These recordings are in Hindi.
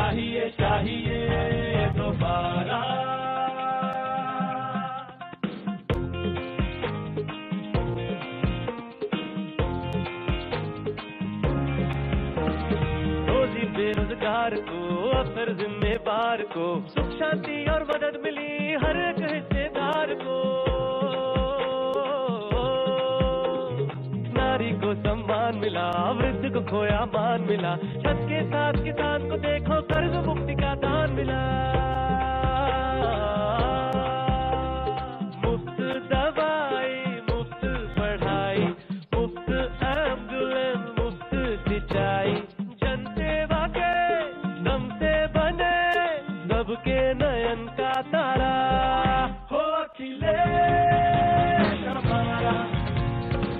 चाहिए चाहिए दोबारा। रोजी बेरोजगार को, अफसर जिम्मेवार को, सुख शांति और मदद मिली हर एक हिस्सेदार को। नारी को सम्मान मिला, वृद्ध को खोया मान मिला, छत के साथ किसान को देखो कर्ज मुक्ति का दान मिला। मुफ्त दवाई, मुफ्त पढ़ाई, मुफ्त एम्बुलेंस, मुफ्त सिंचाई, जनसेवा के दम से बने सबके नयन का तारा। हो अखिलेश हमारा,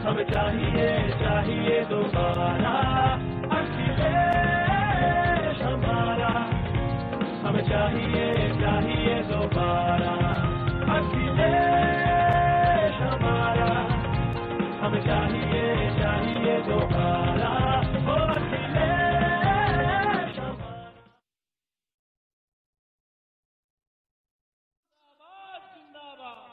हमें चाहिए चाहिए दोबारा। अखिलेश हमारा, हमें चाहिए चाहिए दोबारा। अखिलेश हमारा, हमें चाहिए चाहिए दोबारा। ओ अखिलेश हमारा।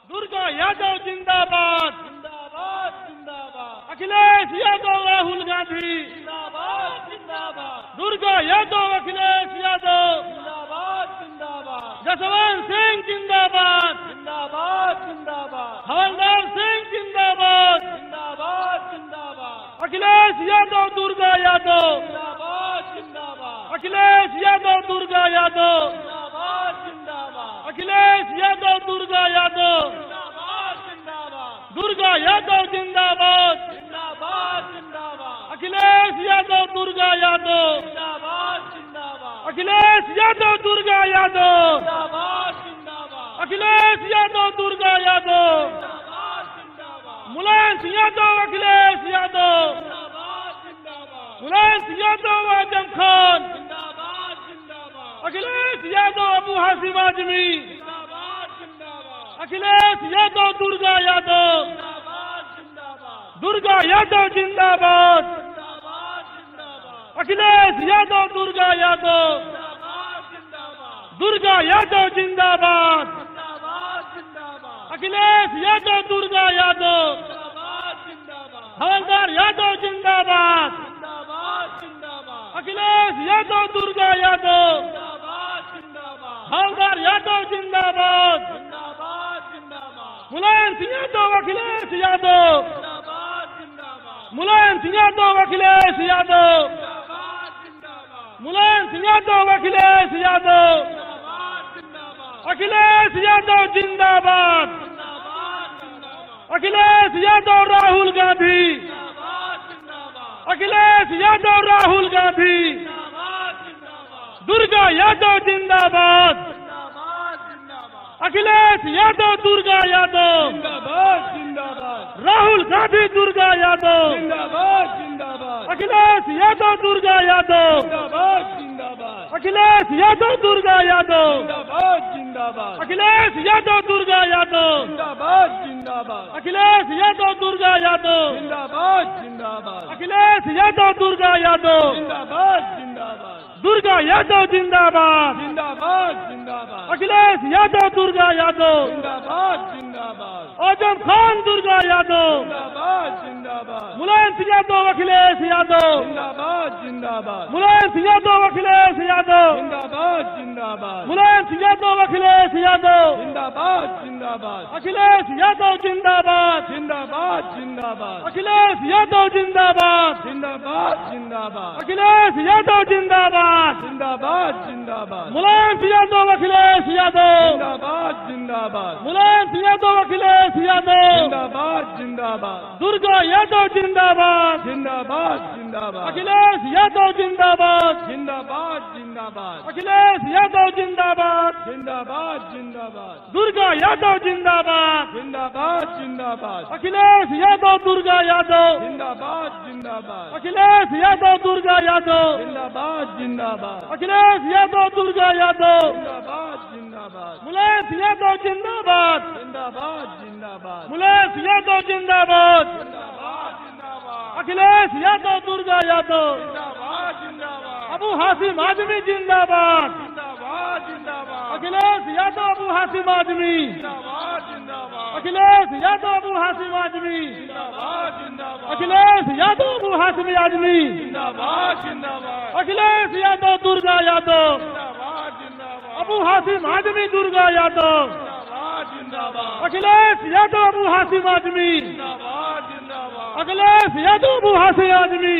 दुर्गा यादव जिंदाबाद, जिंदाबाद जिंदाबाद। अखिलेश यादव, राहुल गांधी जिंदाबाद जिंदाबाद। दुर्गा यादव, अखिलेश यादव जिंदाबाद जिंदाबाद। जसवंत सिंह जिंदाबाद, जिंदाबाद जिंदाबाद। हवलदार सिंह जिंदाबाद, जिंदाबाद जिंदाबाद। अखिलेश यादव, दुर्गा यादव जिंदाबाद जिंदाबाद। अखिलेश यादव, दुर्गा यादव जिंदाबाद जिंदाबाद। अखिलेश यादव, दुर्गा यादव जिंदाबाद जिंदाबाद। दुर्गा यादव जिंदाबाद, जिंदाबाद जिंदाबाद। अखिलेश यादव, दुर्गा यादव जिंदाबाद जिंदाबाद। अखिलेश यादव, दुर्गा यादव जिंदाबाद जिंदाबाद। अखिलेश यादव, दुर्गा यादव जिंदाबाद जिंदाबाद। मुलायम सिंह यादव, अखिलेश यादव जिंदाबाद जिंदाबाद। मुलायम सिंह यादव, आजम खान जिंदाबाद जिंदाबाद। अखिलेश यादव, अबू हासिम आजमी जिंदाबाद जिंदाबाद। अखिलेश यादव, दुर्गा यादव जिंदाबाद जिंदाबाद। दुर्गा यादव जिंदाबाद, जिंदाबाद जिंदाबाद। अखिलेश यादव, दुर्गा यादव जिंदाबाद जिंदाबाद। दुर्गा यादव जिंदाबाद, जिंदाबाद जिंदाबाद। अखिलेश यादव, दुर्गा यादव जिंदाबाद जिंदाबाद। हवलदार यादव जिंदाबाद, जिंदाबाद जिंदाबाद। अखिलेश यादव, दुर्गा यादव जिंदाबाद जिंदाबाद। हवलदार यादव जिंदाबाद, जिंदाबाद जिंदाबाद। मुलायम सिंह यादव, अखिलेश यादव जिंदाबाद जिंदाबाद। मुलायम सिंह यादव, अखिलेश यादव जिंदाबाद जिंदाबाद। मुलायम सिंह यादव, अखिलेश यादव जिंदाबाद जिंदाबाद। अखिलेश यादव जिंदाबाद, जिंदाबाद जिंदाबाद। अखिलेश यादव, राहुल गांधी जिंदाबाद जिंदाबाद। अखिलेश यादव, राहुल गांधी जिंदाबाद जिंदाबाद। दुर्गा यादव जिंदाबाद, जिंदाबाद जिंदाबाद। अखिलेश यादव, दुर्गा यादव जिंदाबाद जिंदाबाद। राहुल गांधी, दुर्गा यादव जिंदाबाद जिंदाबाद। अखिलेश यादव, दुर्गा यादव जिंदाबाद जिंदाबाद। अखिलेश यादव, दुर्गा यादव जिंदाबाद जिंदाबाद। अखिलेश यादव, दुर्गा यादव जिंदाबाद जिंदाबाद। अखिलेश यादव, दुर्गा यादव जिंदाबाद जिंदाबाद। अखिलेश यादव, दुर्गा यादव जिंदाबाद जिंदाबाद। दुर्गा यादव जिंदाबाद, जिंदाबाद जिंदाबाद। अखिलेश यादव, दुर्गा यादव जिंदाबाद जिंदाबाद। आजम खान, दुर्गा यादव जिंदाबाद जिंदाबाद। मुलायम सिंह यादव, अखिलेश यादव जिंदाबाद जिंदाबाद। मुलायम सिंह यादव, अखिलेश यादव जिंदाबाद जिंदाबाद। मुलायम सिंह यादव, अखिलेश यादव जिंदाबाद जिंदाबाद। अखिलेश यादव जिंदाबाद, जिंदाबाद जिंदाबाद। अखिलेश यादव जिंदाबाद, जिंदाबाद जिंदाबाद। अखिलेश यादव जिंदाबाद, जिंदाबाद जिंदाबाद। मुलायम सिंह यादव, अखिलेश यादव जिंदाबाद जिंदाबाद। मुलायम सिंह यादव, अखिलेश यादव जिंदाबाद जिंदाबाद। दुर्गा यादव जिंदाबाद, जिंदाबाद जिंदाबाद। अखिलेश यादव जिंदाबाद, जिंदाबाद जिंदाबाद। अखिलेश यादव जिंदाबाद, जिंदाबाद जिंदाबाद। दुर्गा यादव जिंदाबाद, जिंदाबाद जिंदाबाद। अखिलेश यादव, दुर्गा यादव जिंदाबाद जिंदाबाद। अखिलेश यादव, दुर्गा यादव जिंदाबाद जिंदाबाद। अखिलेश यादव, दुर्गा यादव जिंदाबाद जिंदाबाद। मुलायम सिंह यादव जिंदाबाद, जिंदाबाद जिंदाबाद। मुलायम सिंह यादव जिंदाबाद, जिंदाबाद जिंदाबाद। अखिलेश यादव, दुर्गा यादव जिंदाबाद जिंदाबाद। अबू हाशिम आजमी जिंदाबाद। जिंदाबाद जिंदाबाद। अखिलेश यादव अबू हाशिम आजमी। जिंदाबाद जिंदाबाद। अखिलेश यादव अबू हाशिम आजमी। जिंदाबाद जिंदाबाद। अखिलेश यादव अबू हाशिम आजमी। जिंदाबाद जिंदाबाद। अखिलेश यादव दुर्गा यादव। जिंदाबाद जिंदाबाद। अबू हाशिम आजमी दुर्गा यादव। जिंदाबाद जिंदाबाद। अखिलेश यादव अबू हाशिम आजमी। जिंदाबाद जिंदाबाद। अखिलेश यादव अबू हाशिम आजमी।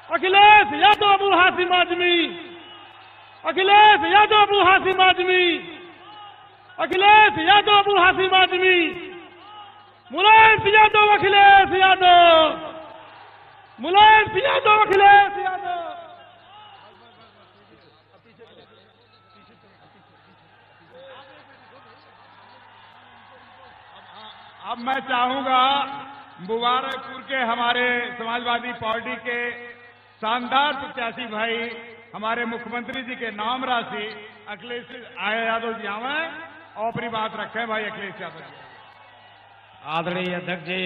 अखिलेश यादव अबू हाशिम आजमी। अखिलेश यादव अबू हाशिम आजमी। अखिलेश यादव अबू हाशिम आजमी। मुलायम सिंह यादव अखिलेश यादव। मुलायम सिंह यादव अखिलेश यादव। अब मैं चाहूंगा मुबारकपुर के हमारे समाजवादी पार्टी के शानदार प्रत्याशी भाई हमारे मुख्यमंत्री जी के नाम राशि अखिलेश यादव जी आवे और अपनी बात रखें। भाई अखिलेश यादव जी। आदरणीय अध्यक्ष जी,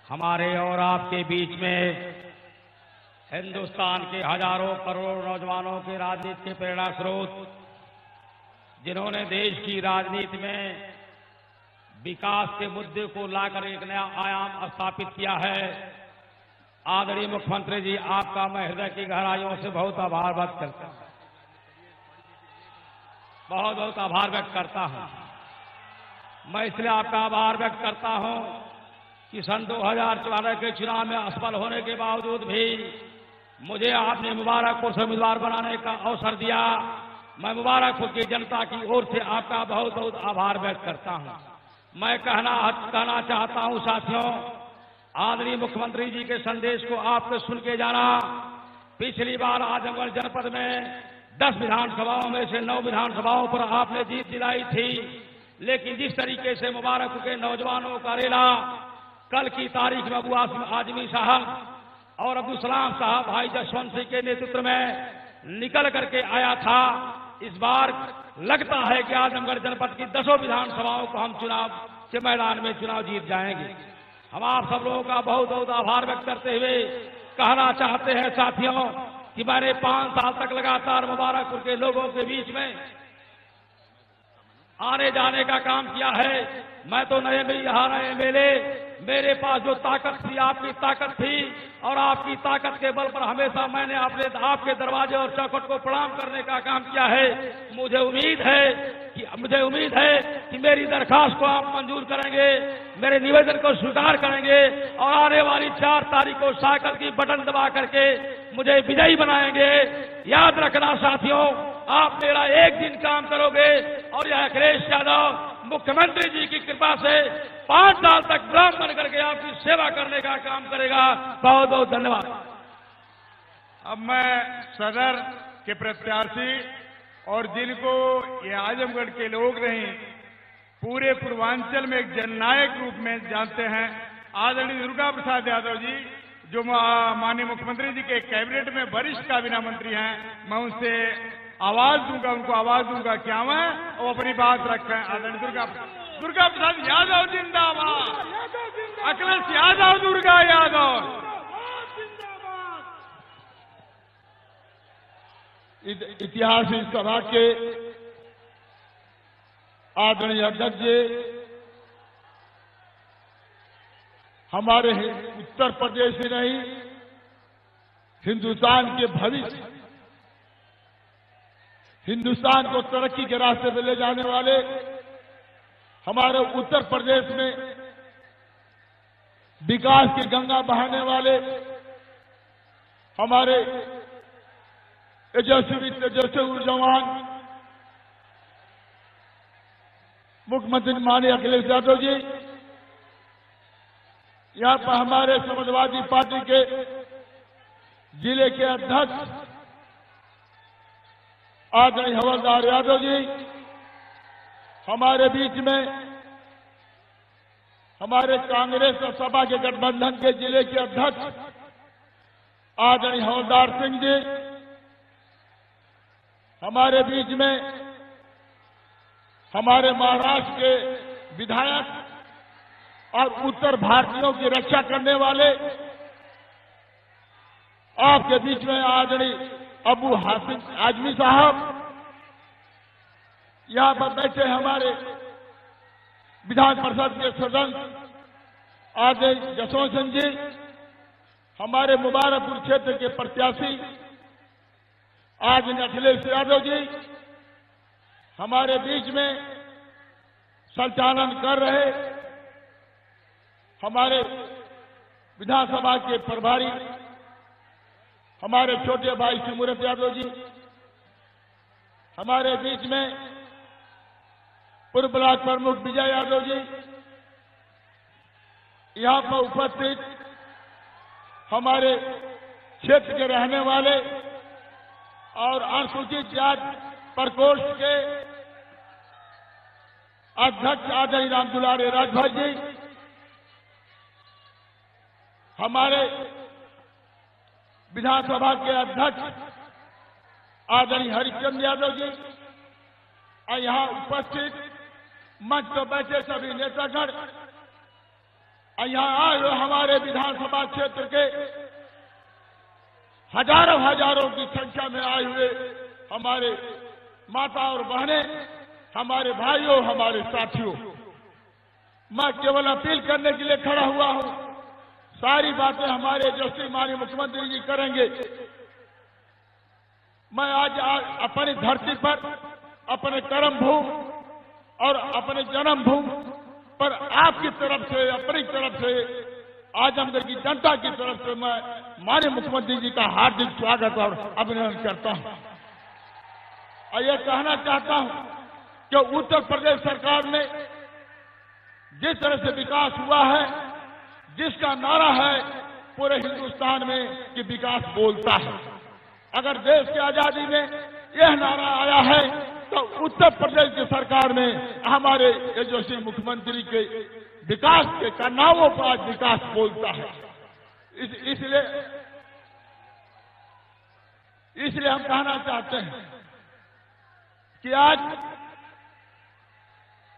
हमारे और आपके बीच में हिंदुस्तान के हजारों करोड़ों नौजवानों के राजनीति के प्रेरणा स्रोत, जिन्होंने देश की राजनीति में विकास के मुद्दे को लाकर एक नया आयाम स्थापित किया है, आदरणीय मुख्यमंत्री जी, आपका मैं हृदय की गहराइयों से बहुत आभार व्यक्त करता हूं। बहुत बहुत आभार व्यक्त करता हूं। मैं इसलिए आपका आभार व्यक्त करता हूं कि सन 2014 के चुनाव में असफल होने के बावजूद भी मुझे आपने मुबारकपुर से उम्मीदवार बनाने का अवसर दिया। मैं मुबारकपुर की जनता की ओर से आपका बहुत बहुत आभार व्यक्त करता हूं। मैं कहना चाहता हूं साथियों, आदरणीय मुख्यमंत्री जी के संदेश को आपने सुन के जाना। पिछली बार आजमगढ़ जनपद में 10 विधानसभाओं में से 9 विधानसभाओं पर आपने जीत दिलाई थी, लेकिन जिस तरीके से मुबारकपुर के नौजवानों का रेला कल की तारीख में अबू हाशिम आजमी साहब और अब्दुल सलाम साहब भाई जसवंत सिंह के नेतृत्व में निकल करके आया था, इस बार लगता है कि आजमगढ़ जनपद की 10 विधानसभाओं को हम चुनाव के मैदान में चुनाव जीत जाएंगे। हम आप सब लोगों का बहुत बहुत आभार व्यक्त करते हुए कहना चाहते हैं साथियों कि मैंने 5 साल तक लगातार मुबारकपुर के लोगों के बीच में आने जाने का काम किया है। मैं तो नए में यहाँ नए मेले, मेरे पास जो ताकत थी आपकी ताकत थी और आपकी ताकत के बल पर हमेशा मैंने आपके दरवाजे और चौखट को प्रणाम करने का काम किया है। मुझे उम्मीद है कि मेरी दरखास्त को आप मंजूर करेंगे, मेरे निवेदन को स्वीकार करेंगे और आने वाली 4 तारीख को साइकिल की बटन दबा करके मुझे विजयी बनाएंगे। याद रखना साथियों, आप मेरा एक दिन काम करोगे और यह अखिलेश यादव मुख्यमंत्री जी की कृपा से 5 साल तक ब्राह्मण बन करके आपकी सेवा करने का काम करेगा। बहुत बहुत धन्यवाद। अब मैं सदर के प्रत्याशी और जिनको ये आजमगढ़ के लोग नहीं पूरे पूर्वांचल में एक जननायक रूप में जानते हैं, आदरणीय दुर्गा प्रसाद यादव जी, जो माननीय मुख्यमंत्री जी के कैबिनेट में वरिष्ठ काबीना मंत्री हैं, मैं उनसे आवाज दूंगा, उनको आवाज दूंगा क्या मैं और अपनी बात रखें। आदरणीय दुर्गा प्रसाद यादव जिंदाबाद। अखिलेश यादव दुर्गा यादव। इतिहास इस सभा के आदरणीय अध्यक्ष जी, हमारे उत्तर प्रदेश ही नहीं हिंदुस्तान के भविष्य, हिंदुस्तान को तरक्की के रास्ते पे ले जाने वाले हमारे उत्तर प्रदेश में विकास की गंगा बहाने वाले हमारे तेजस्वी जवान मुख्यमंत्री माननीय अखिलेश यादव जी, यहां पर हमारे समाजवादी पार्टी के जिले के अध्यक्ष आदरणीय हवलदार यादव जी, हमारे बीच में हमारे कांग्रेस और सपा के गठबंधन के जिले के अध्यक्ष आदरणीय हवलदार सिंह जी, हमारे बीच में हमारे महाराष्ट्र के विधायक और उत्तर भारतीयों की रक्षा करने वाले आपके बीच में आदरणीय अबू हाफिज आजमी साहब, यहां पर बैठे हमारे विधान परिषद के सदस्य आदरणीय जसवंत सिंह जी, हमारे मुबारकपुर क्षेत्र के प्रत्याशी आदरणीय अखिलेश यादव जी हमारे बीच में संचालन कर रहे, हमारे विधानसभा के प्रभारी हमारे छोटे भाई सिमरत यादव जी, हमारे बीच में पूर्व ब्लॉक प्रमुख विजय यादव जी, यहां पर उपस्थित हमारे क्षेत्र के रहने वाले और अनुसूचित जाति प्रकोष्ठ के अध्यक्ष आदरणीय राम दुलारे राजभाई जी, हमारे विधानसभा के अध्यक्ष आदरणीय हरिचंद यादव जी और यहां उपस्थित मंच पर बैठे सभी नेतागण और यहां आए हुए हमारे विधानसभा क्षेत्र के हजारों हजारों की संख्या में आए हुए हमारे माता और बहनें, हमारे भाइयों, हमारे साथियों, मैं केवल अपील करने के लिए खड़ा हुआ हूं। सारी बातें हमारे यशस्वी माननीय मुख्यमंत्री जी करेंगे। मैं आज अपनी धरती पर, अपने कर्म भूमि और अपने जन्म भूमि पर आपकी तरफ से, अपनी तरफ से, आजमगढ़ की जनता की तरफ से मैं माननीय मुख्यमंत्री जी का हार्दिक स्वागत और अभिनंदन करता हूं। और यह कहना चाहता हूं कि उत्तर प्रदेश सरकार में जिस तरह से विकास हुआ है, जिसका नारा है पूरे हिंदुस्तान में कि विकास बोलता है, अगर देश की आजादी में यह नारा आया है तो उत्तर प्रदेश की सरकार में हमारे यशस्वी मुख्यमंत्री के विकास के कारनामों पर आज विकास बोलता है। इसलिए हम कहना चाहते हैं कि आज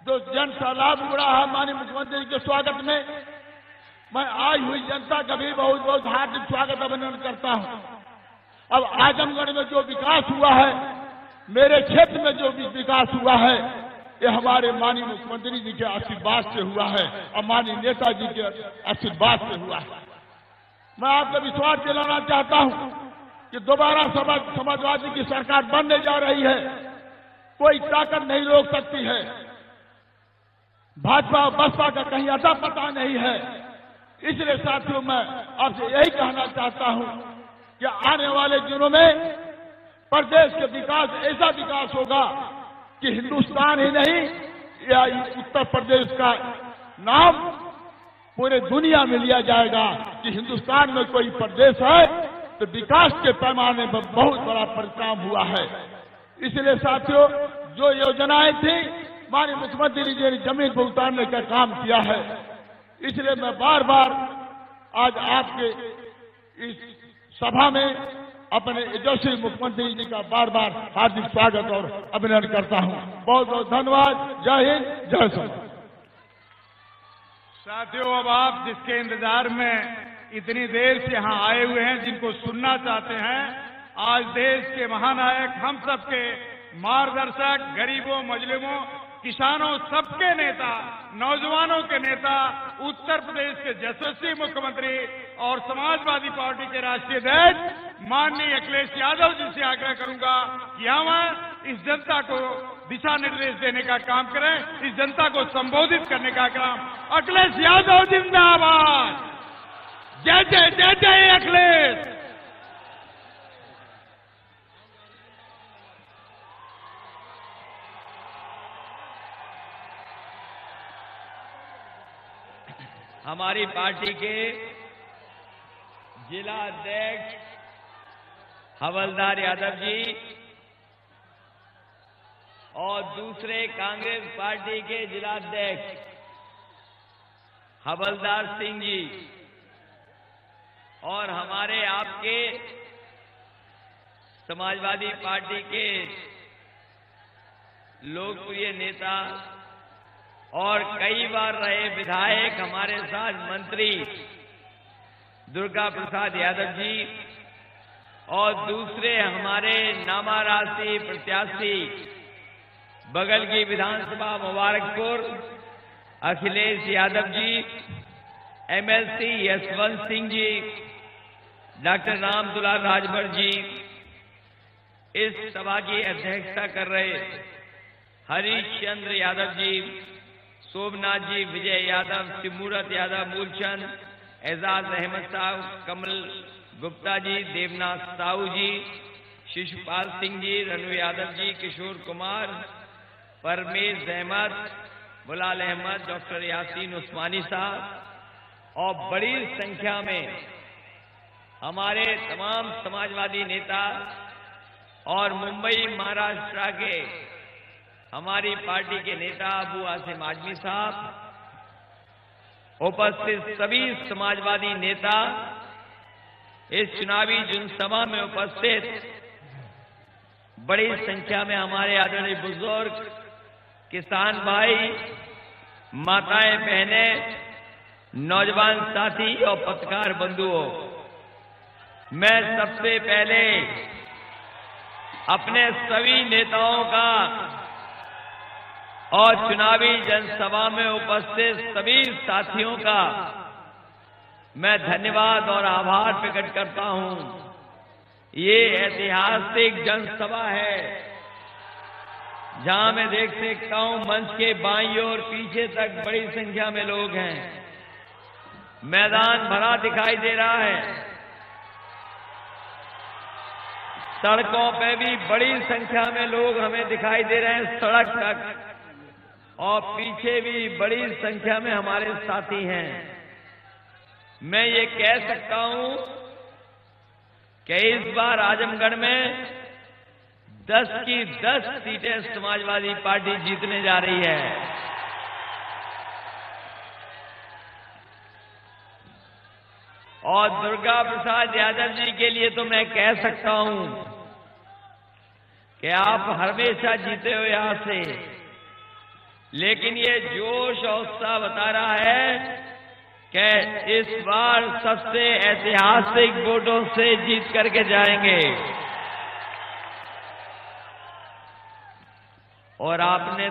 जो जन सैलाब उड़ा है माननीय मुख्यमंत्री के स्वागत में, मैं आई हुई जनता का भी बहुत बहुत हार्दिक स्वागत अभिनंदन करता हूं। अब आजमगढ़ में जो विकास हुआ है, मेरे क्षेत्र में जो भी विकास हुआ है, ये हमारे माननीय मुख्यमंत्री जी के आशीर्वाद से हुआ है और माननीय नेताजी के आशीर्वाद से हुआ है। मैं आपको विश्वास दिलाना चाहता हूं कि दोबारा समाजवादी की सरकार बनने जा रही है, कोई ताकत नहीं रोक सकती है। भाजपा और बसपा का कहीं अता पता नहीं है। इसलिए साथियों, मैं आपसे यही कहना चाहता हूं कि आने वाले दिनों में प्रदेश के विकास, ऐसा विकास होगा कि हिंदुस्तान ही नहीं, या उत्तर प्रदेश का नाम पूरे दुनिया में लिया जाएगा कि हिंदुस्तान में कोई प्रदेश है तो विकास के पैमाने पर बहुत बड़ा परिणाम हुआ है। इसलिए साथियों, जो योजनाएं थी माननीय मुख्यमंत्री जी ने जमीन पर उतारने का काम किया है। इसलिए मैं बार बार आज आपके इस सभा में अपने यशस्वी मुख्यमंत्री जी का बार बार हार्दिक स्वागत और अभिनंदन करता हूं। बहुत बहुत धन्यवाद। जय हिंद, जय श्री। साथियों, अब आप जिसके इंतजार में इतनी देर से यहाँ आए हुए हैं, जिनको सुनना चाहते हैं, आज देश के महानायक, हम सबके मार्गदर्शक, गरीबों, मजलूमों, किसानों, सबके नेता, नौजवानों के नेता, उत्तर प्रदेश के यशस्वी मुख्यमंत्री और समाजवादी पार्टी के राष्ट्रीय अध्यक्ष माननीय अखिलेश यादव जी से आग्रह करूंगा कि यहाँ इस जनता को दिशा निर्देश देने का काम करें, इस जनता को संबोधित करने का काम। अखिलेश यादव जिंदाबाद। जय जय जय जय अखिलेश। हमारी पार्टी के जिला अध्यक्ष हवलदार यादव जी और दूसरे कांग्रेस पार्टी के जिला अध्यक्ष हवलदार सिंह जी और हमारे आपके समाजवादी पार्टी के लोकप्रिय नेता और कई बार रहे विधायक, हमारे साथ मंत्री दुर्गा प्रसाद यादव जी और दूसरे हमारे नामारासी प्रत्याशी बगल की विधानसभा मुबारकपुर अखिलेश यादव जी, एमएलसी यशवंत सिंह जी, डॉक्टर राम दुलार राजभर जी, इस सभा की अध्यक्षता कर रहे हरीश चंद्र यादव जी, शोभनाथ जी, विजय यादव, शिवमूरत यादव, मूलचंद, एजाज अहमद साहब, कमल गुप्ता जी, देवनाथ साहू जी, शिशुपाल सिंह जी, रनु यादव जी, किशोर कुमार, परमेश अहमद, बुलाल अहमद, डॉक्टर यासीन उस्मानी साहब और बड़ी संख्या में हमारे तमाम समाजवादी नेता और मुंबई महाराष्ट्र के हमारी पार्टी के नेता अबू आसिम आजमी साहब, उपस्थित सभी समाजवादी नेता, इस चुनावी जनसभा में उपस्थित बड़ी संख्या में हमारे आदरणीय बुजुर्ग, किसान भाई, माताएं, बहनें, नौजवान साथी और पत्रकार बंधुओं, मैं सबसे पहले अपने सभी नेताओं का और चुनावी जनसभा में उपस्थित सभी साथियों का मैं धन्यवाद और आभार प्रकट करता हूं। ये ऐतिहासिक जनसभा है जहां मैं देख सकता हूं मंच के बाईं और पीछे तक बड़ी संख्या में लोग हैं। मैदान भरा दिखाई दे रहा है। सड़कों पे भी बड़ी संख्या में लोग हमें दिखाई दे रहे हैं सड़क तक, और पीछे भी बड़ी संख्या में हमारे साथी हैं। मैं ये कह सकता हूं कि इस बार आजमगढ़ में 10 की 10 सीटें समाजवादी पार्टी जीतने जा रही है। और दुर्गा प्रसाद यादव जी के लिए तो मैं कह सकता हूं कि आप हमेशा जीते हो यहां से, लेकिन ये जोश और उत्साह बता रहा है कि इस बार सबसे ऐतिहासिक वोटों से जीत करके जाएंगे। और आपने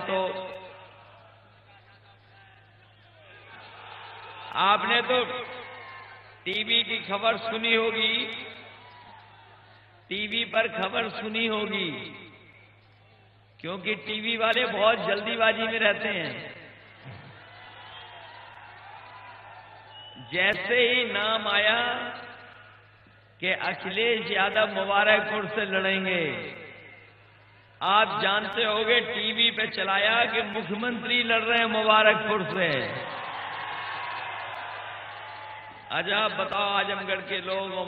तो टीवी की खबर सुनी होगी, टीवी पर खबर सुनी होगी, क्योंकि टीवी वाले बहुत जल्दीबाजी में रहते हैं। जैसे ही नाम आया कि अखिलेश यादव मुबारकपुर से लड़ेंगे, आप जानते होंगे टीवी पे चलाया कि मुख्यमंत्री लड़ रहे हैं मुबारकपुर से। अच्छा बताओ आजमगढ़ के लोग और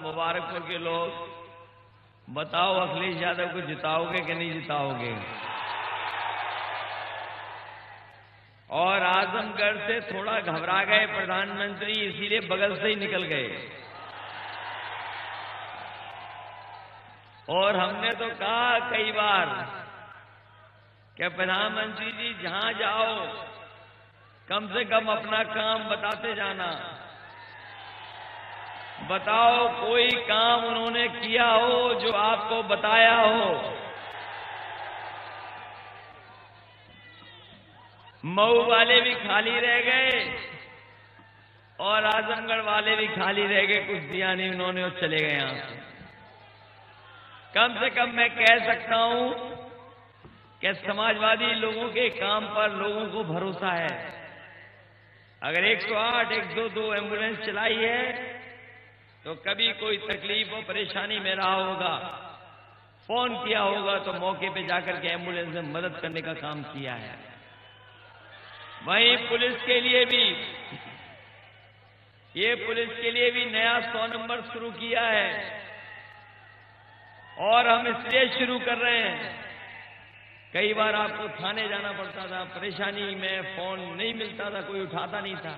मुबारकपुर के लोग, बताओ अखिलेश यादव को जिताओगे कि नहीं जिताओगे? और आजमगढ़ से थोड़ा घबरा गए प्रधानमंत्री, इसीलिए बगल से ही निकल गए। और हमने तो कहा कई बार कि प्रधानमंत्री जी जहां जाओ कम से कम अपना काम बताते जाना। बताओ कोई काम उन्होंने किया हो जो आपको बताया हो। मऊ वाले भी खाली रह गए और आजमगढ़ वाले भी खाली रह गए, कुछ दिया नहीं उन्होंने और चले गए यहां से। कम से कम मैं कह सकता हूं कि समाजवादी लोगों के काम पर लोगों को भरोसा है। अगर 108, 122 एम्बुलेंस चलाई है तो कभी कोई तकलीफ और परेशानी में रहा होगा, फोन किया होगा तो मौके पे जाकर के एम्बुलेंस में मदद करने का काम किया है। वहीं पुलिस के लिए भी नया 100 नंबर शुरू किया है, और हम इसलिए शुरू कर रहे हैं। कई बार आपको थाने जाना पड़ता था, परेशानी में फोन नहीं मिलता था, कोई उठाता नहीं था।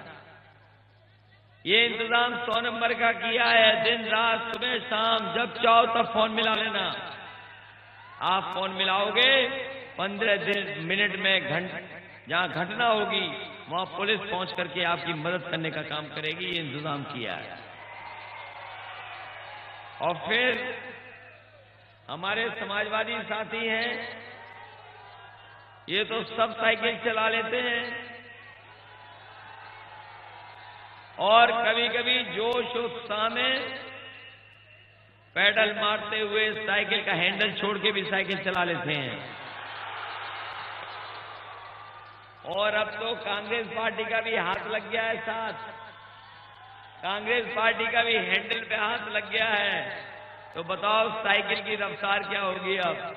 ये इंतजाम 100 नंबर का किया है। दिन रात सुबह शाम जब चाहो तब फोन मिला लेना। आप फोन मिलाओगे 15 मिनट में जहां घटना होगी वहां पुलिस पहुंच करके आपकी मदद करने का काम करेगी। ये इंतजाम किया है। और फिर हमारे समाजवादी साथी हैं, ये तो सब साइकिल चला लेते हैं और कभी कभी जोश उत्साह में पैडल मारते हुए साइकिल का हैंडल छोड़ के भी साइकिल चला लेते हैं। और अब तो कांग्रेस पार्टी का भी हाथ लग गया है साथ, कांग्रेस पार्टी का भी हैंडल पे हाथ लग गया है। तो बताओ साइकिल की रफ्तार क्या होगी अब।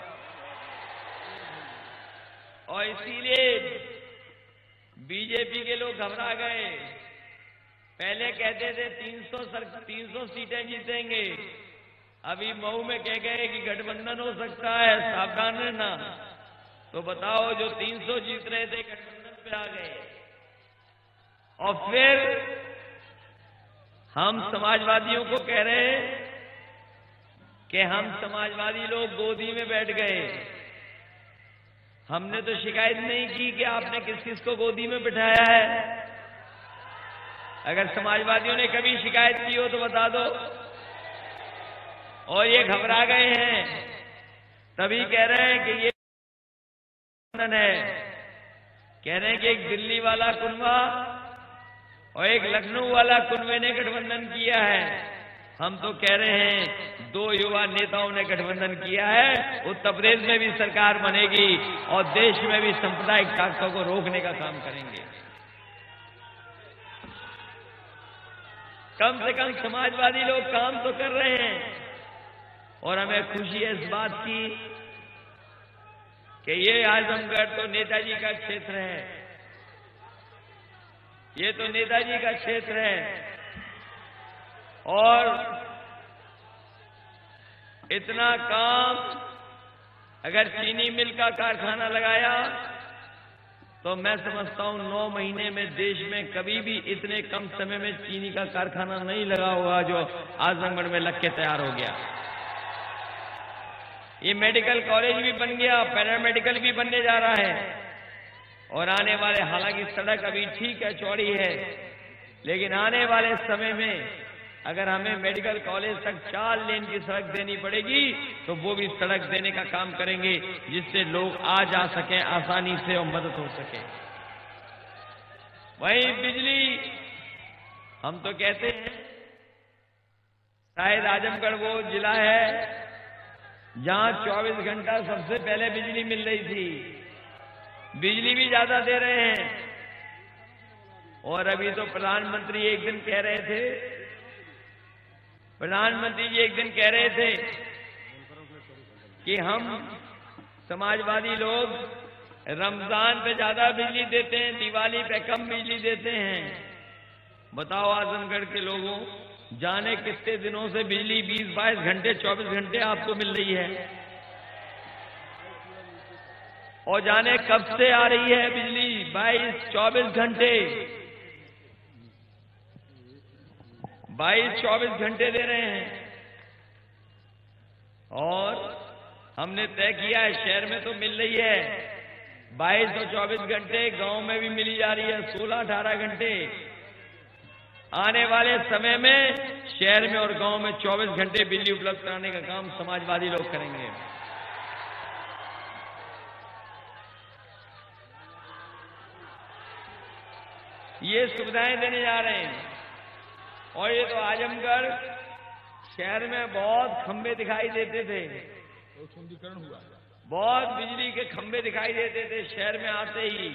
और इसीलिए बीजेपी के लोग घबरा गए। पहले कहते थे 300 सीटें जीतेंगे, अभी मऊ में कह गए कि गठबंधन हो सकता है, सावधान रहना। तो बताओ जो 300 जीत रहे थे गठबंधन पे आ गए। और फिर हम समाजवादियों को कह रहे हैं कि हम समाजवादी लोग गोदी में बैठ गए। हमने तो शिकायत नहीं की कि आपने किस किस को गोदी में बिठाया है। अगर समाजवादियों ने कभी शिकायत की हो तो बता दो। और ये घबरा गए हैं, तभी कह रहे हैं कि ये है, कह रहे हैं कि एक दिल्ली वाला कुनबा और एक लखनऊ वाला कुनबे ने गठबंधन किया है। हम तो कह रहे हैं 2 युवा नेताओं ने गठबंधन किया है। उत्तर प्रदेश में भी सरकार बनेगी और देश में भी सांप्रदायिक ताकतों को रोकने का काम करेंगे। कम से कम समाजवादी लोग काम तो कर रहे हैं। और हमें खुशी है इस बात की कि ये आजमगढ़ तो नेताजी का क्षेत्र है, ये तो नेताजी का क्षेत्र है। और इतना काम अगर चीनी मिल का कारखाना लगाया तो मैं समझता हूं 9 महीने में देश में कभी भी इतने कम समय में चीनी का कारखाना नहीं लगा हुआ जो आजमगढ़ में लग के तैयार हो गया। ये मेडिकल कॉलेज भी बन गया, पैरामेडिकल भी बनने जा रहा है। और आने वाले, हालांकि सड़क अभी ठीक है, चौड़ी है, लेकिन आने वाले समय में अगर हमें मेडिकल कॉलेज तक 4 लेन की सड़क देनी पड़ेगी तो वो भी सड़क देने का काम करेंगे, जिससे लोग आ जा सकें आसानी से और मदद हो सके। वहीं बिजली, हम तो कहते हैं शायद आजमगढ़ वो जिला है जहां 24 घंटा सबसे पहले बिजली मिल रही थी। बिजली भी ज्यादा दे रहे हैं। और अभी तो प्रधानमंत्री एक दिन कह रहे थे, प्रधानमंत्री जी एक दिन कह रहे थे कि हम समाजवादी लोग रमजान पे ज्यादा बिजली देते हैं, दिवाली पे कम बिजली देते हैं। बताओ आजमगढ़ के लोगों, जाने कितने दिनों से बिजली 20-22 घंटे 24 घंटे आपको मिल रही है, और जाने कब से आ रही है बिजली 22-24 घंटे, 22-24 घंटे दे रहे हैं। और हमने तय किया है शहर में तो मिल रही है 22 और 24 घंटे, गांव में भी मिली जा रही है 16-18 घंटे। आने वाले समय में शहर में और गांव में 24 घंटे बिजली उपलब्ध कराने का काम समाजवादी लोग करेंगे। ये सुविधाएं देने जा रहे हैं। और ये तो आजमगढ़ शहर में बहुत खंभे दिखाई देते थे, सुंदरीकरण हुआ, बहुत बिजली के खंभे दिखाई देते थे शहर में आते ही,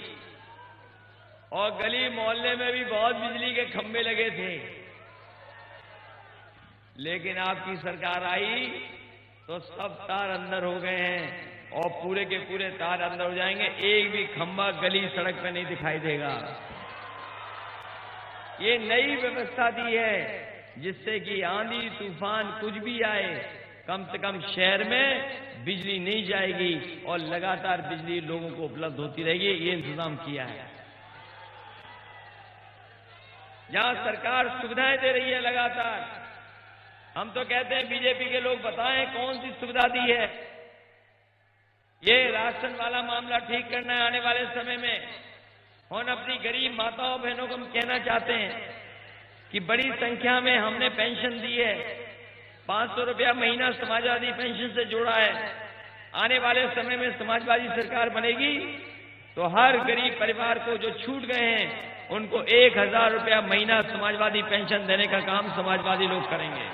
और गली मोहल्ले में भी बहुत बिजली के खंभे लगे थे। लेकिन आपकी सरकार आई तो सब तार अंदर हो गए हैं और पूरे के पूरे तार अंदर हो जाएंगे, एक भी खंभा गली सड़क पे नहीं दिखाई देगा। ये नई व्यवस्था दी है जिससे कि आंधी तूफान कुछ भी आए, कम से कम शहर में बिजली नहीं जाएगी और लगातार बिजली लोगों को उपलब्ध होती रहेगी। ये इंतजाम किया है। जहां सरकार सुविधाएं दे रही है लगातार, हम तो कहते हैं बीजेपी के लोग बताएं कौन सी सुविधा दी है। ये राशन वाला मामला ठीक करना है आने वाले समय में। और अपनी गरीब माताओं बहनों को हम कहना चाहते हैं कि बड़ी संख्या में हमने पेंशन दी है, 500 रुपया महीना समाजवादी पेंशन से जोड़ा है। आने वाले समय में समाजवादी सरकार बनेगी तो हर गरीब परिवार को जो छूट गए हैं उनको 1000 रुपया महीना समाजवादी पेंशन देने का काम समाजवादी लोग करेंगे।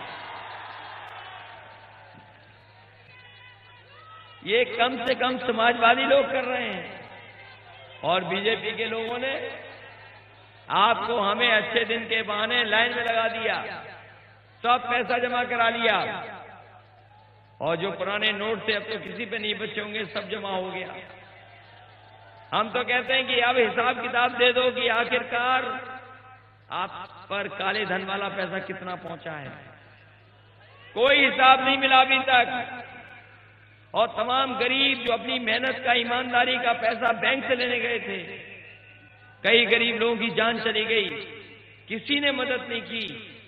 ये कम से कम समाजवादी लोग कर रहे हैं। और बीजेपी के लोगों ने आपको हमें अच्छे दिन के बहाने लाइन में लगा दिया, सब पैसा जमा करा लिया और जो पुराने नोट थे अब तो किसी पे नहीं बचे होंगे, सब जमा हो गया। हम तो कहते हैं कि अब हिसाब किताब दे दो कि आखिरकार आप पर काले धन वाला पैसा कितना पहुंचा है। कोई हिसाब नहीं मिला अभी तक। और तमाम गरीब जो अपनी मेहनत का, ईमानदारी का पैसा बैंक से लेने गए थे, कई गरीब लोगों की जान चली गई, किसी ने मदद नहीं की।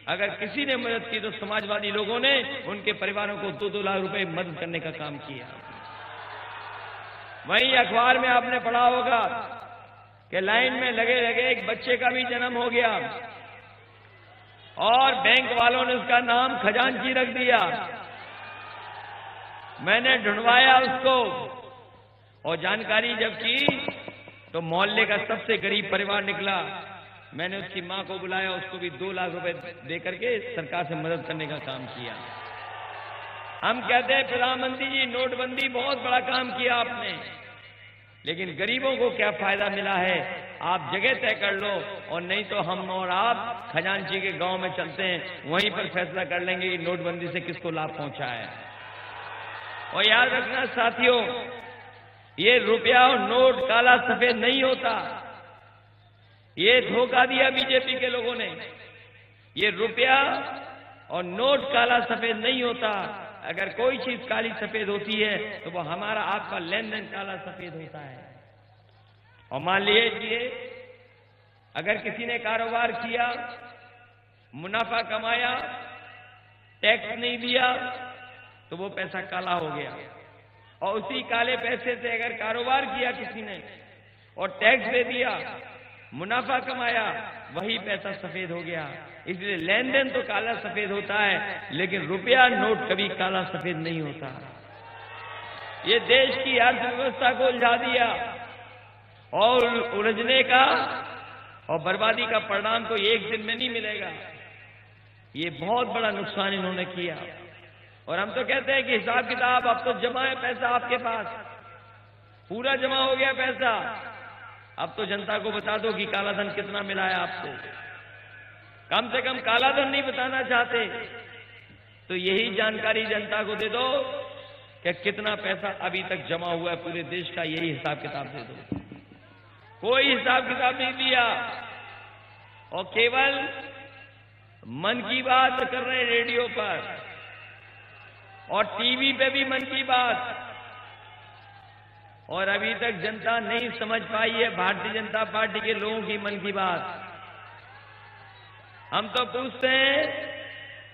अगर किसी ने मदद की तो समाजवादी लोगों ने उनके परिवारों को 2-2 लाख रुपए मदद करने का काम किया। वहीं अखबार में आपने पढ़ा होगा कि लाइन में लगे लगे एक बच्चे का भी जन्म हो गया और बैंक वालों ने उसका नाम खजांची रख दिया। मैंने ढूंढवाया उसको और जानकारी जब की तो मोहल्ले का सबसे गरीब परिवार निकला। मैंने उसकी मां को बुलाया, उसको भी 2 लाख रुपए देकर के सरकार से मदद करने का काम किया। हम कहते हैं प्रधानमंत्री जी नोटबंदी बहुत बड़ा काम किया आपने, लेकिन गरीबों को क्या फायदा मिला है आप जगह तय कर लो, और नहीं तो हम और आप खजांची के गांव में चलते हैं, वहीं पर फैसला कर लेंगे कि नोटबंदी से किसको लाभ पहुंचा है। और याद रखना साथियों, ये रुपया और नोट काला सफेद नहीं होता। ये धोखा दिया बीजेपी के लोगों ने। ये रुपया और नोट काला सफेद नहीं होता। अगर कोई चीज काली सफेद होती है तो वो हमारा आपका लेन देन काला सफेद होता है। और मान लीजिए अगर किसी ने कारोबार किया, मुनाफा कमाया, टैक्स नहीं दिया तो वो पैसा काला हो गया। और उसी काले पैसे से अगर कारोबार किया किसी ने और टैक्स दे दिया, मुनाफा कमाया, वही पैसा सफेद हो गया। इसलिए लेन देन तो काला सफेद होता है, लेकिन रुपया नोट कभी काला सफेद नहीं होता। ये देश की अर्थव्यवस्था को उलझा दिया और उलझने का और बर्बादी का परिणाम तो एक दिन में नहीं मिलेगा। ये बहुत बड़ा नुकसान इन्होंने किया। और हम तो कहते हैं कि हिसाब किताब अब तो जमा है पैसा आपके पास, पूरा जमा हो गया पैसा। अब तो जनता को बता दो कि काला धन कितना मिला है आपको। कम से कम काला धन नहीं बताना चाहते तो यही जानकारी जनता को दे दो कि कितना पैसा अभी तक जमा हुआ है पूरे देश का, यही हिसाब किताब दे दो। कोई हिसाब किताब नहीं दिया और केवल मन की बात कर रहे हैं रेडियो पर और टीवी पे भी मन की बात। और अभी तक जनता नहीं समझ पाई है भारतीय जनता पार्टी के लोगों की मन की बात। हम तो पूछते हैं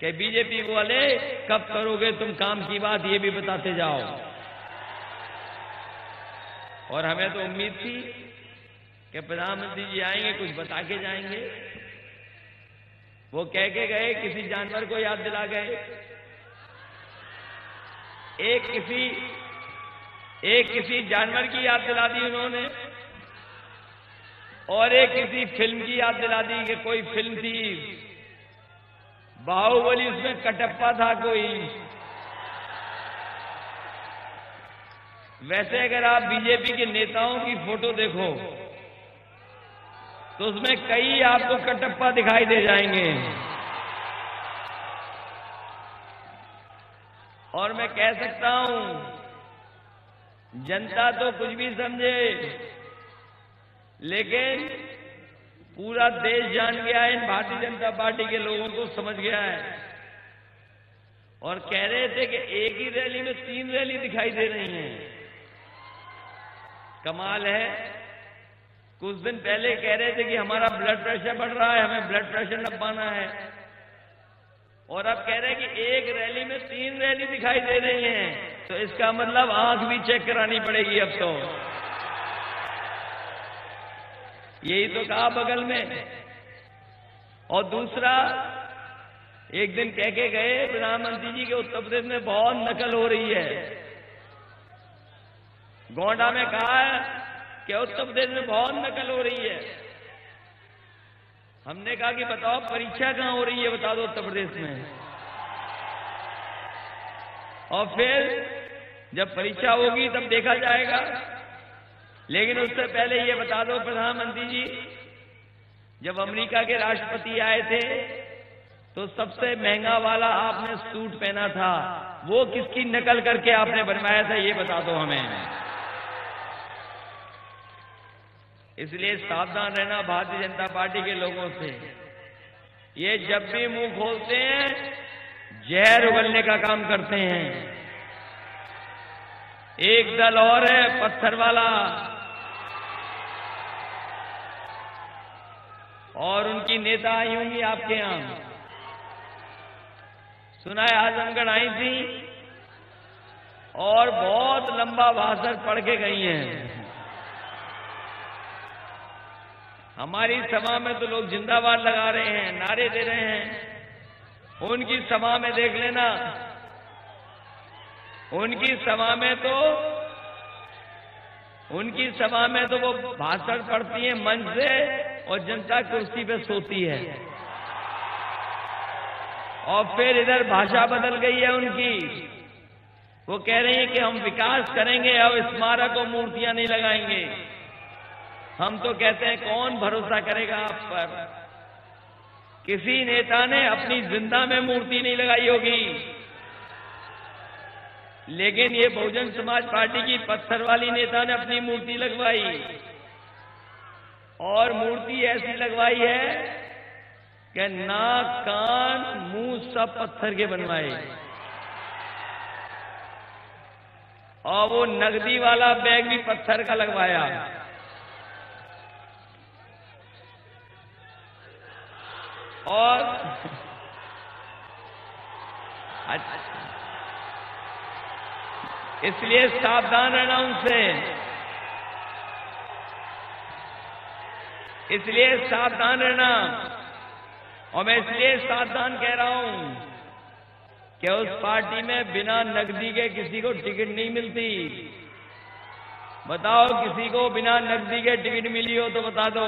कि बीजेपी वाले कब करोगे तुम काम की बात, ये भी बताते जाओ। और हमें तो उम्मीद थी कि प्रधानमंत्री जी आएंगे, कुछ बता के जाएंगे। वो कह के गए, किसी जानवर को याद दिला गए। एक किसी जानवर की याद दिला दी उन्होंने और एक किसी फिल्म की याद दिला दी कि कोई फिल्म थी बाहुबली, उसमें कटप्पा था कोई। वैसे अगर आप बीजेपी के नेताओं की फोटो देखो तो उसमें कई आपको कटप्पा दिखाई दे जाएंगे। और मैं कह सकता हूं जनता तो कुछ भी समझे, लेकिन पूरा देश जान गया है, इन भारतीय जनता पार्टी के लोगों को समझ गया है। और कह रहे थे कि एक ही रैली में 3 रैली दिखाई दे रही हैं। कमाल है, कुछ दिन पहले कह रहे थे कि हमारा ब्लड प्रेशर बढ़ रहा है, हमें ब्लड प्रेशर नपाना है, और अब कह रहे हैं कि एक रैली में 3 रैली दिखाई दे रही हैं। तो इसका मतलब आंख भी चेक करानी पड़ेगी अब तो। यही तो कहा बगल में। और दूसरा एक दिन कह के गए प्रधानमंत्री जी के उत्तर प्रदेश में बहुत नकल हो रही है। गोंडा में कहा कि उत्तर प्रदेश में बहुत नकल हो रही है। हमने कहा कि बताओ परीक्षा कहां हो रही है, बता दो उत्तर प्रदेश में। और फिर जब परीक्षा होगी तब देखा जाएगा। लेकिन उससे पहले ये बता दो प्रधानमंत्री जी, जब अमेरिका के राष्ट्रपति आए थे तो सबसे महंगा वाला आपने सूट पहना था, वो किसकी नकल करके आपने बनवाया था, ये बता दो हमें। इसलिए सावधान रहना भारतीय जनता पार्टी के लोगों से। ये जब भी मुंह खोलते हैं जहर उगलने का काम करते हैं। एक दल और है पत्थर वाला, और उनकी नेता आई होंगी आपके यहां, सुना है आजमगढ़ आई थी और बहुत लंबा भाषण पढ़ के गई हैं। हमारी सभा में तो लोग जिंदाबाद लगा रहे हैं, नारे दे रहे हैं। उनकी सभा में देख लेना, उनकी सभा में तो वो भाषण पढ़ती है मंच से और जनता कुर्सी पे सोती है। और फिर इधर भाषा बदल गई है उनकी, वो कह रही है कि हम विकास करेंगे, अब स्मारक और मूर्तियां नहीं लगाएंगे। हम तो कहते हैं कौन भरोसा करेगा आप पर। किसी नेता ने अपनी जिंदा में मूर्ति नहीं लगाई होगी, लेकिन ये बहुजन समाज पार्टी की पत्थर वाली नेता ने अपनी मूर्ति लगवाई, और मूर्ति ऐसी लगवाई है कि नाक कान मुंह सब पत्थर के बनवाए। और वो नगदी वाला बैग भी पत्थर का लगवाया। और इसलिए सावधान रहना उनसे, इसलिए सावधान रहना। और मैं इसलिए सावधान कह रहा हूं कि उस पार्टी में बिना नकदी के किसी को टिकट नहीं मिलती। बताओ किसी को बिना नकदी के टिकट मिली हो तो बता दो।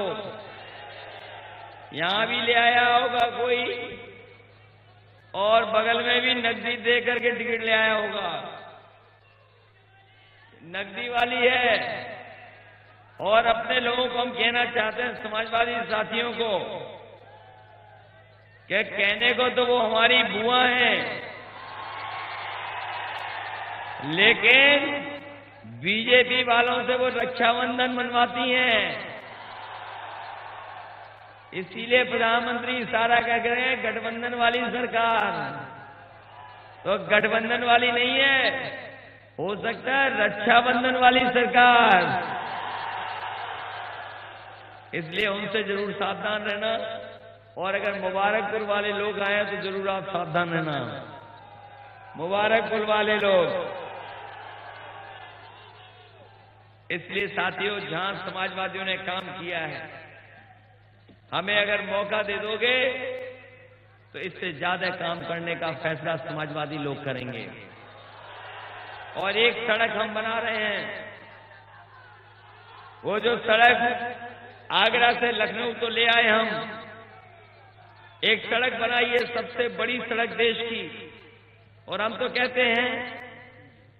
यहां भी ले आया होगा कोई, और बगल में भी नकदी दे करके टिकट ले आया होगा। नकदी वाली है। और अपने लोगों को हम कहना चाहते हैं, समाजवादी साथियों को, कि कहने को तो वो हमारी बुआ हैं, लेकिन बीजेपी वालों से वो रक्षाबंधन मनवाती हैं। इसीलिए प्रधानमंत्री इशारा कर रहे हैं गठबंधन वाली सरकार। तो गठबंधन वाली नहीं है, हो सकता है रक्षाबंधन वाली सरकार। इसलिए उनसे जरूर सावधान रहना। और अगर मुबारकपुर वाले लोग आए तो जरूर आप सावधान रहना। मुबारकपुर वाले लोग, इसलिए साथियों, जहां समाजवादियों ने काम किया है, हमें अगर मौका दे दोगे तो इससे ज्यादा काम करने का फैसला समाजवादी लोग करेंगे। और एक सड़क हम बना रहे हैं, वो जो सड़क आगरा से लखनऊ तो ले आए हम, एक सड़क बनाई है सबसे बड़ी सड़क देश की। और हम तो कहते हैं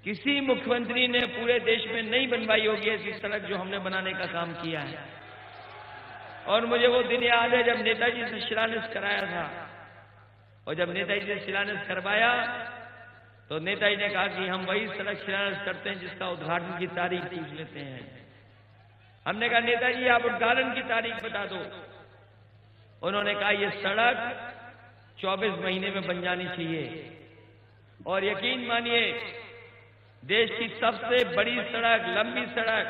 किसी मुख्यमंत्री ने पूरे देश में नहीं बनवाई होगी ऐसी सड़क जो हमने बनाने का काम किया है। और मुझे वो दिन याद है जब नेताजी से शिलान्यास कराया था। और जब नेताजी से शिलान्यास करवाया तो नेताजी ने कहा कि हम वही सड़क शिलान्यास करते हैं जिसका उद्घाटन की तारीख पूछ लेते हैं। हमने कहा नेताजी आप उद्घाटन की तारीख बता दो। उन्होंने कहा ये सड़क 24 महीने में बन जानी चाहिए। और यकीन मानिए, देश की सबसे बड़ी सड़क, लंबी सड़क,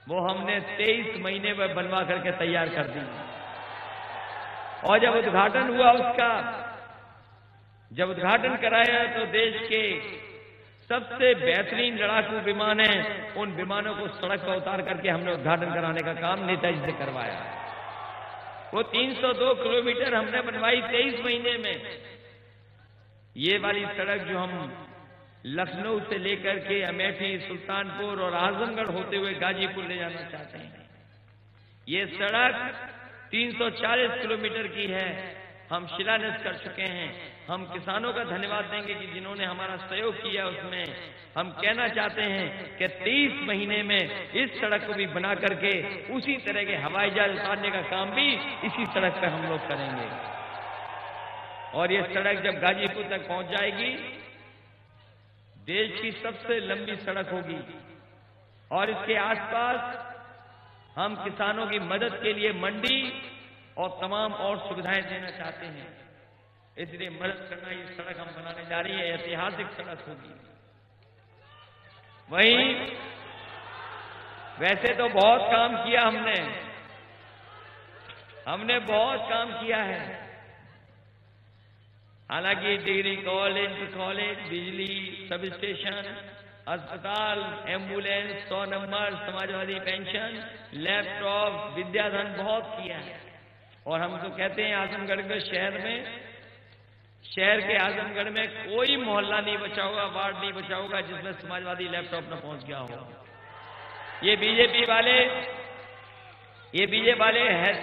वो हमने 23 महीने में बनवा करके तैयार कर दी। और जब उद्घाटन हुआ उसका, जब उद्घाटन कराया तो देश के सबसे बेहतरीन लड़ाकू विमान हैं, उन विमानों को सड़क पर उतार करके हमने उद्घाटन कराने का काम नेताजी से करवाया। वो 302 किलोमीटर हमने बनवाई 23 महीने में। ये वाली सड़क जो हम लखनऊ से लेकर के अमेठी, सुल्तानपुर और आजमगढ़ होते हुए गाजीपुर ले जाना चाहते हैं, ये सड़क 340 किलोमीटर की है। हम शिलान्यास कर चुके हैं। हम किसानों का धन्यवाद देंगे कि जिन्होंने हमारा सहयोग किया उसमें। हम कहना चाहते हैं कि 30 महीने में इस सड़क को भी बना करके उसी तरह के हवाई जहाज उतारने का काम भी इसी सड़क पर हम लोग करेंगे। और ये सड़क जब गाजीपुर तक पहुंच जाएगी, देश की सबसे लंबी सड़क होगी। और इसके आसपास हम किसानों की मदद के लिए मंडी और तमाम और सुविधाएं देना चाहते हैं। इसलिए मदद करना, ये सड़क हम बनाने जा रही है, ऐतिहासिक सड़क होगी। वहीं वैसे तो बहुत काम किया हमने बहुत काम किया है। हालांकि डिग्री कॉलेज, इंटर कॉलेज, बिजली, सब स्टेशन, अस्पताल, ambulance, 100 number, Samajwadi pension, laptop, Vidyadhan बहुत किया है। और हम तो कहते हैं आजमगढ़ के शहर के आजमगढ़ में कोई मोहल्ला नहीं बचा होगा, वार्ड नहीं बचा होगा जिसमें समाजवादी लैपटॉप न पहुंच गया हो। ये बीजेपी वाले हैं,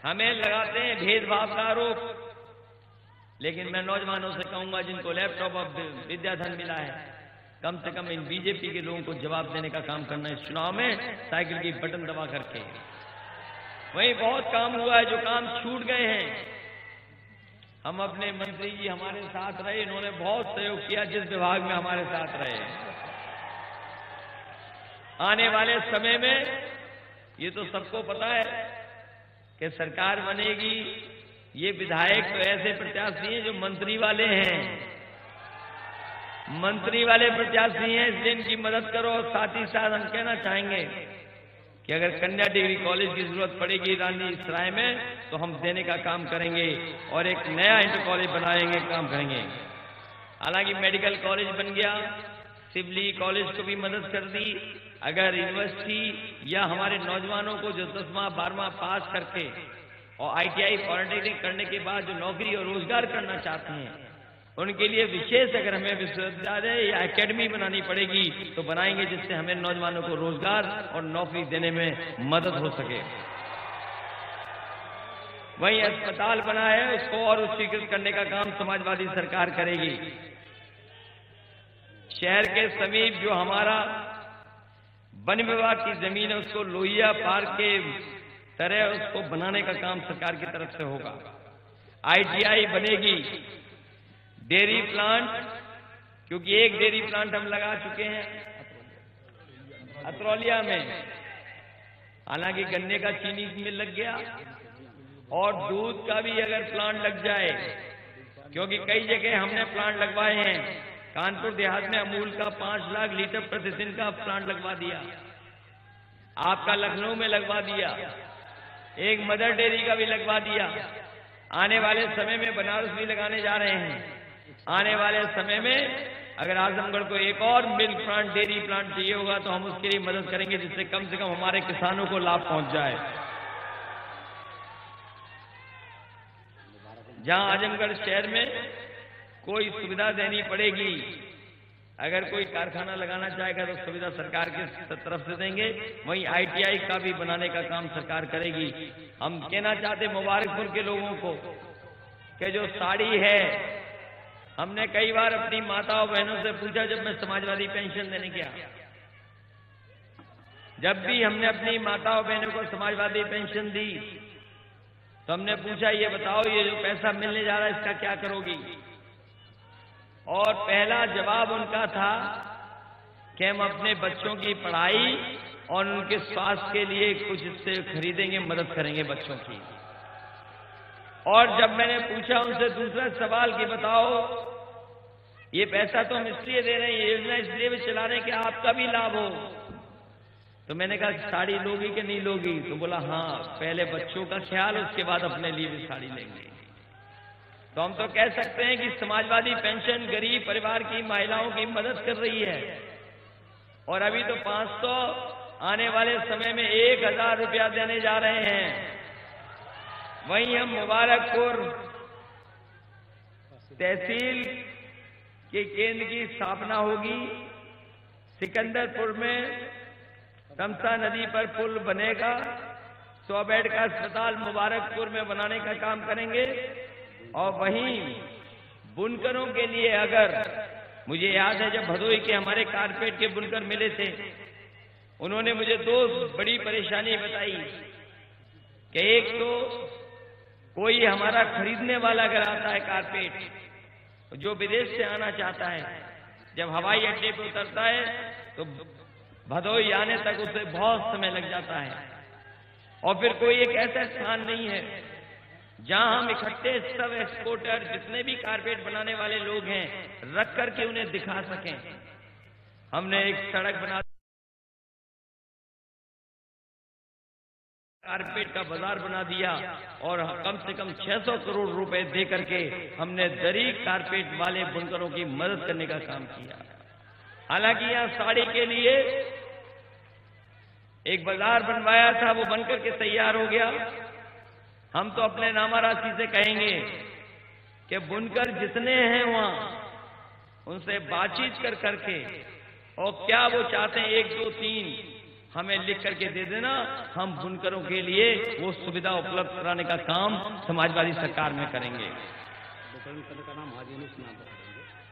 हमें लगाते हैं भेदभाव का आरोप। लेकिन मैं नौजवानों से कहूंगा जिनको लैपटॉप और विद्याधन मिला है, कम से कम इन बीजेपी के लोगों को जवाब देने का काम करना है। चुनाव में साइकिल की बटन दबा करके। वहीं बहुत काम हुआ है, जो काम छूट गए हैं। हम अपने मंत्री जी हमारे साथ रहे, इन्होंने बहुत सहयोग किया जिस विभाग में हमारे साथ रहे। आने वाले समय में ये तो सबको पता है कि सरकार बनेगी। ये विधायक तो ऐसे प्रत्याशी हैं जो मंत्री वाले हैं, मंत्री वाले प्रत्याशी हैं, इसलिए इनकी मदद करो। और साथ ही साथ हम कहना चाहेंगे कि अगर कन्या डिग्री कॉलेज की जरूरत पड़ेगी रानी सराय में, तो हम देने का काम करेंगे और एक नया इंटर कॉलेज बनाएंगे, काम करेंगे। हालांकि मेडिकल कॉलेज बन गया, सिवली कॉलेज को भी मदद कर दी। अगर यूनिवर्सिटी या हमारे नौजवानों को जो 10वां 12वां पास करके और ITI पॉलिटेक्निक करने के बाद जो नौकरी और रोजगार करना चाहते हैं, उनके लिए विशेष अगर हमें विश्वविद्यालय या एकेडमी बनानी पड़ेगी तो बनाएंगे, जिससे हमें नौजवानों को रोजगार और नौकरी देने में मदद हो सके। वहीं अस्पताल बना है, उसको और उच्चीकृत करने का काम समाजवादी सरकार करेगी। शहर के समीप जो हमारा वन विभाग की जमीन है, उसको लोहिया पार्क के तरह उसको बनाने का काम सरकार की तरफ से होगा। ITI बनेगी। डेयरी प्लांट, क्योंकि एक डेयरी प्लांट हम लगा चुके हैं अतरौलिया में, हालांकि गन्ने का चीनी मिल लग गया और दूध का भी अगर प्लांट लग जाए, क्योंकि कई जगह हमने प्लांट लगवाए हैं। कानपुर देहात में अमूल का 5 लाख लीटर प्रतिदिन का प्लांट लगवा दिया, आपका लखनऊ में लगवा दिया, एक मदर डेयरी का भी लगवा दिया। आने वाले समय में बनारस भी लगाने जा रहे हैं। आने वाले समय में अगर आजमगढ़ को एक और मिल्क प्लांट, डेयरी प्लांट चाहिए होगा तो हम उसके लिए मदद करेंगे, जिससे कम से कम हमारे किसानों को लाभ पहुंच जाए। जहां आजमगढ़ शहर में कोई सुविधा देनी पड़ेगी, अगर कोई कारखाना लगाना चाहेगा तो सुविधा सरकार की तरफ से देंगे। वहीं ITI का भी बनाने का काम सरकार करेगी। हम कहना चाहते मुबारकपुर के लोगों को कि जो साड़ी है, हमने कई बार अपनी माताओं बहनों से पूछा, जब मैं समाजवादी पेंशन देने गया, जब भी हमने अपनी माताओं बहनों को समाजवादी पेंशन दी तो हमने पूछा, ये बताओ ये जो पैसा मिलने जा रहा है इसका क्या करोगी? और पहला जवाब उनका था कि हम अपने बच्चों की पढ़ाई और उनके स्वास्थ्य के लिए कुछ इससे खरीदेंगे, मदद करेंगे बच्चों की। और जब मैंने पूछा उनसे दूसरा सवाल कि बताओ ये पैसा तो हम इसलिए दे रहे हैं, ये योजना इसलिए भी चला रहे हैं कि आपका भी लाभ हो, तो मैंने कहा साड़ी लोगी कि नहीं लोगी? तो बोला हाँ, पहले बच्चों का ख्याल, उसके बाद अपने लिए भी साड़ी लेंगे। तो हम तो कह सकते हैं कि समाजवादी पेंशन गरीब परिवार की महिलाओं की मदद कर रही है। और अभी तो 500, आने वाले समय में 1000 रुपया देने जा रहे हैं। वहीं हम मुबारकपुर तहसील के केंद्र की स्थापना होगी। सिकंदरपुर में तमसा नदी पर पुल बनेगा। 100 बेड का अस्पताल मुबारकपुर में बनाने का काम करेंगे। और वहीं बुनकरों के लिए, अगर मुझे याद है जब भदोही के हमारे कारपेट के बुनकर मिले थे, उन्होंने मुझे 2 बड़ी परेशानी बताई कि एक तो कोई हमारा खरीदने वाला अगर आता है कारपेट जो विदेश से आना चाहता है, जब हवाई अड्डे पर उतरता है तो भदोही आने तक उसे बहुत समय लग जाता है। और फिर कोई एक ऐसा स्थान नहीं है जहां हम इकट्ठे सब एक्सपोर्टर जितने भी कारपेट बनाने वाले लोग हैं रख करके उन्हें दिखा सकें। हमने एक सड़क बना, कारपेट का बाजार बना दिया और कम से कम 600 करोड़ रुपए दे करके हमने दरी कारपेट वाले बुनकरों की मदद करने का काम किया। हालांकि यहां साड़ी के लिए एक बाजार बनवाया था, वो बनकर के तैयार हो गया। हम तो अपने नामा राशि से कहेंगे कि बुनकर जितने हैं वहां उनसे बातचीत कर करके और क्या वो चाहते हैं 1, 2, 3 हमें लिख करके दे देना। हम बुनकरों के लिए वो सुविधा उपलब्ध कराने का काम समाजवादी सरकार में करेंगे।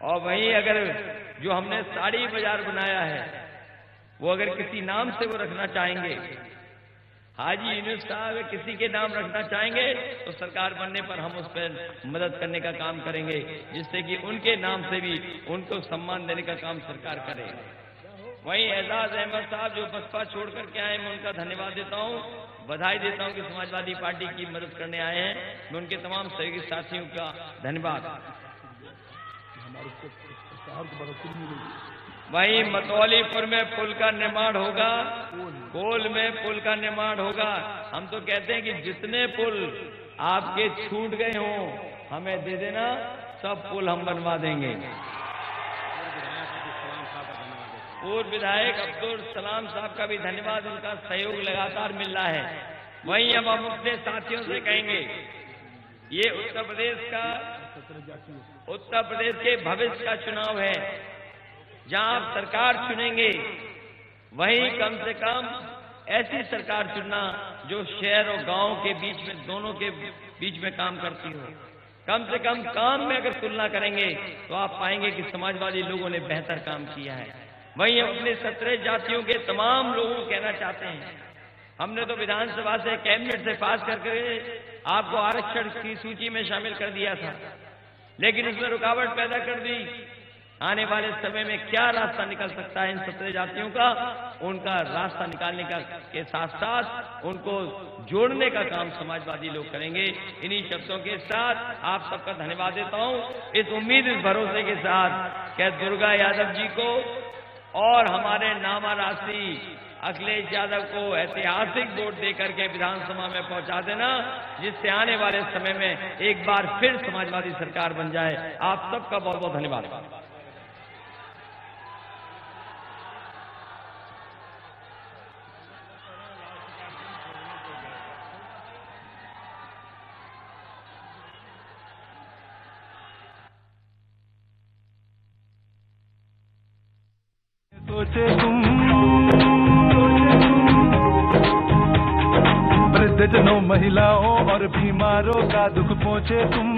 और वहीं अगर जो हमने साड़ी बाजार बनाया है वो अगर किसी नाम से वो रखना चाहेंगे, हाजी यूनुस साहब किसी के नाम रखना चाहेंगे तो सरकार बनने पर हम उस पर मदद करने का काम करेंगे, जिससे कि उनके नाम से भी उनको सम्मान देने का काम सरकार करे। वहीं एजाज अहमद साहब जो बसपा छोड़ करके आए, मैं उनका धन्यवाद देता हूं, बधाई देता हूं कि समाजवादी पार्टी की मदद करने आए हैं। मैं उनके तमाम सहयोगी साथियों का धन्यवाद। वहीं मतौलीपुर में पुल का निर्माण होगा, कोल में पुल का निर्माण होगा। हम तो कहते हैं कि जितने पुल आपके छूट गए हों हमें दे देना, सब पुल हम बनवा देंगे। पूर्व विधायक अब्दुल सलाम साहब का भी धन्यवाद, उनका सहयोग लगातार मिल रहा है। वहीं अब हम अपने साथियों से कहेंगे, ये उत्तर प्रदेश के भविष्य का चुनाव है। जहां आप सरकार चुनेंगे वहीं कम से कम ऐसी सरकार चुनना जो शहर और गांव के बीच में, दोनों के बीच में काम करती हो। कम से कम काम में अगर तुलना करेंगे तो आप पाएंगे कि समाजवादी लोगों ने बेहतर काम किया है। वहीं हम अपने 17 जातियों के तमाम लोगों को कहना चाहते हैं, हमने तो विधानसभा से कैबिनेट से पास करके आपको आरक्षण की सूची में शामिल कर दिया था, लेकिन उसमें रुकावट पैदा कर दी। आने वाले समय में क्या रास्ता निकल सकता है इन 17 जातियों का, उनका रास्ता निकालने का के साथ साथ उनको जोड़ने का काम समाजवादी लोग करेंगे। इन्हीं शब्दों के साथ आप सबका धन्यवाद देता हूं, इस उम्मीद, इस भरोसे के साथ कि दुर्गा यादव जी को और हमारे नामा राशि अखिलेश यादव को ऐतिहासिक वोट देकर के विधानसभा में पहुंचा देना, जिससे आने वाले समय में एक बार फिर समाजवादी सरकार बन जाए। आप सबका बहुत बहुत धन्यवाद। सोचे तुम वृद्धजनों, महिलाओं और बीमारों का दुख पहुंचे तुम।